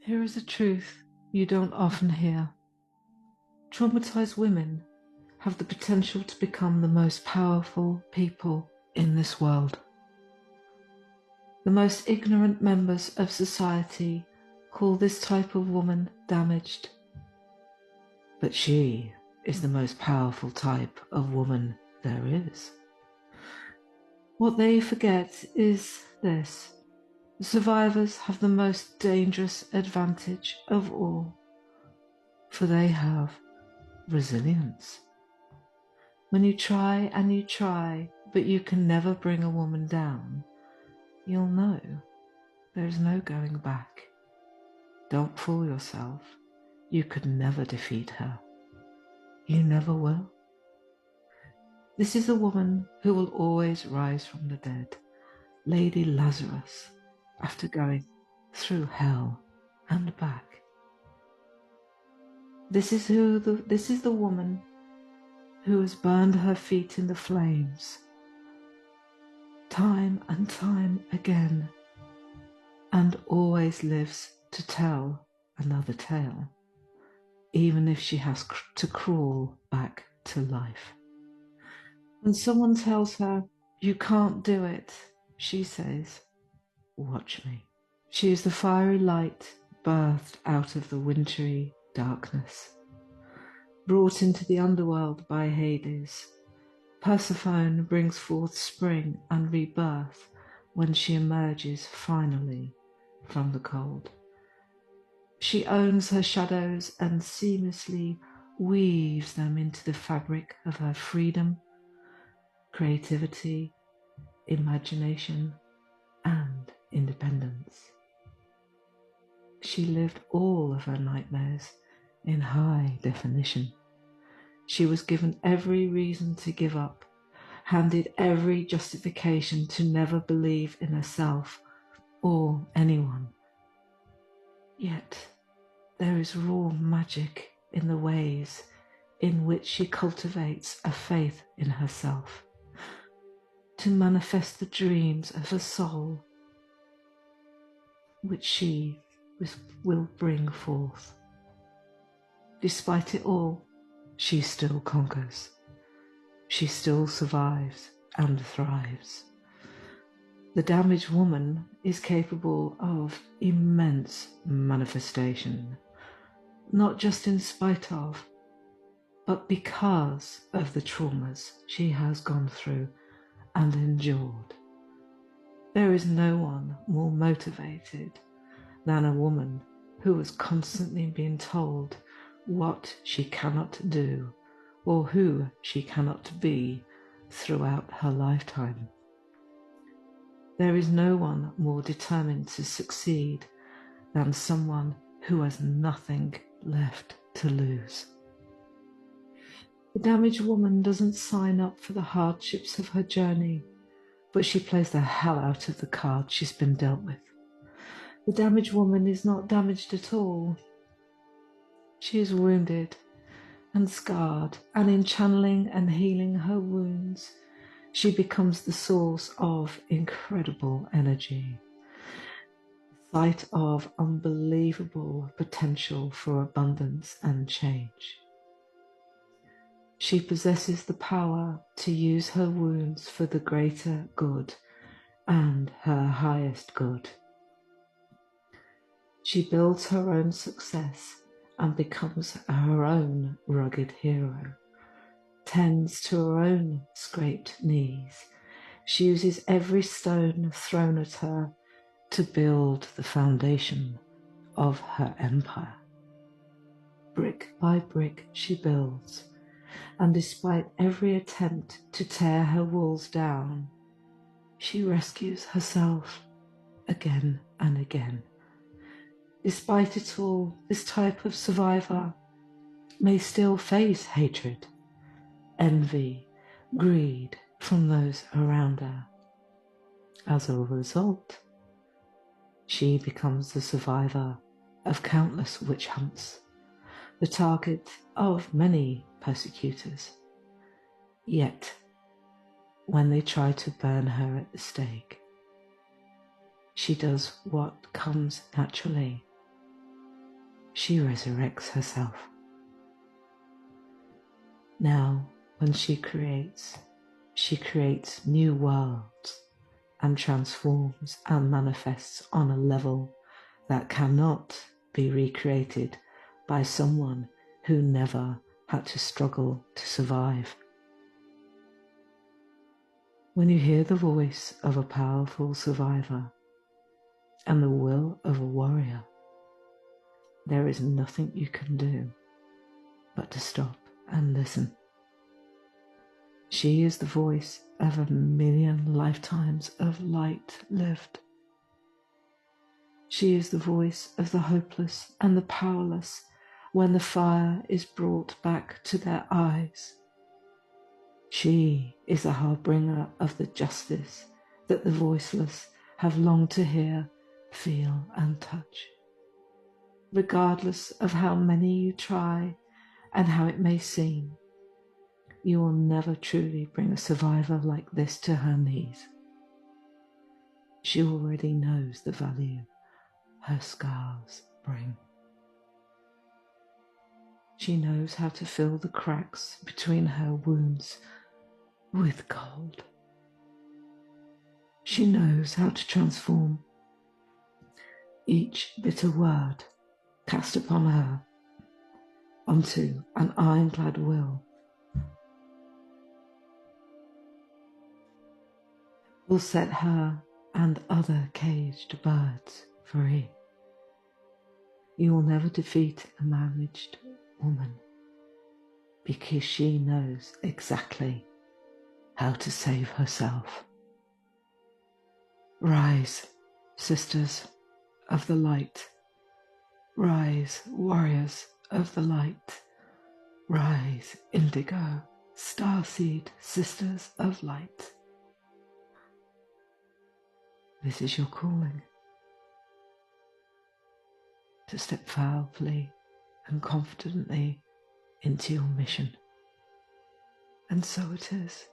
Here is a truth you don't often hear. Traumatized women have the potential to become the most powerful people in this world. The most ignorant members of society call this type of woman damaged. But she is the most powerful type of woman there is. What they forget is this: the survivors have the most dangerous advantage of all, for they have resilience. When you try and you try, but you can never bring a woman down, you'll know there is no going back. Don't fool yourself. You could never defeat her. You never will. This is a woman who will always rise from the dead, Lady Lazarus, after going through hell and back. This is the woman who has burned her feet in the flames time and time again, and always lives to tell another tale, even if she has to crawl back to life. When someone tells her, "You can't do it," she says, "Watch me." She is the fiery light birthed out of the wintry darkness, brought into the underworld by Hades. Persephone brings forth spring and rebirth when she emerges finally from the cold. She owns her shadows and seamlessly weaves them into the fabric of her freedom, creativity, imagination, and independence. She lived all of her nightmares in high definition. She was given every reason to give up, handed every justification to never believe in herself or anyone. Yet there is raw magic in the ways in which she cultivates a faith in herself, to manifest the dreams of her soul, which she will bring forth. Despite it all, she still conquers. She still survives and thrives. The damaged woman is capable of immense manifestation, not just in spite of, but because of the traumas she has gone through and endured. There is no one more motivated than a woman who has constantly been told what she cannot do or who she cannot be throughout her lifetime. There is no one more determined to succeed than someone who has nothing left to lose. The damaged woman doesn't sign up for the hardships of her journey, but she plays the hell out of the cards she's been dealt with. The damaged woman is not damaged at all. She is wounded and scarred, and in channeling and healing her wounds, she becomes the source of incredible energy, the site of unbelievable potential for abundance and change. She possesses the power to use her wounds for the greater good and her highest good. She builds her own success and becomes her own rugged hero, tends to her own scraped knees. She uses every stone thrown at her to build the foundation of her empire. Brick by brick she builds, and despite every attempt to tear her walls down, she rescues herself again and again. Despite it all, this type of survivor may still face hatred, envy, greed from those around her. As a result, she becomes the survivor of countless witch hunts, the target of many persecutors. Yet, when they try to burn her at the stake, she does what comes naturally. she resurrects herself. Now, when she creates new worlds and transforms and manifests on a level that cannot be recreated by someone who never had to struggle to survive. When you hear the voice of a powerful survivor and the will of a warrior, there is nothing you can do but to stop and listen. She is the voice of 1,000,000 lifetimes of light lived. She is the voice of the hopeless and the powerless when the fire is brought back to their eyes. She is the harbinger of the justice that the voiceless have longed to hear, feel, and touch. Regardless of how many you try and how it may seem, you will never truly bring a survivor like this to her knees. She already knows the value her scars bring. She knows how to fill the cracks between her wounds with gold. She knows how to transform each bitter word cast upon her onto an ironclad will set her and other caged birds free. You will never defeat a managed woman because she knows exactly how to save herself. Rise, sisters of the light. Rise, warriors of the light. Rise, indigo, starseed, sisters of light. This is your calling. To step powerfully and confidently into your mission. And so it is.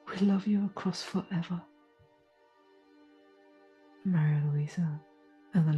We love you across forever. Maria Louisa and the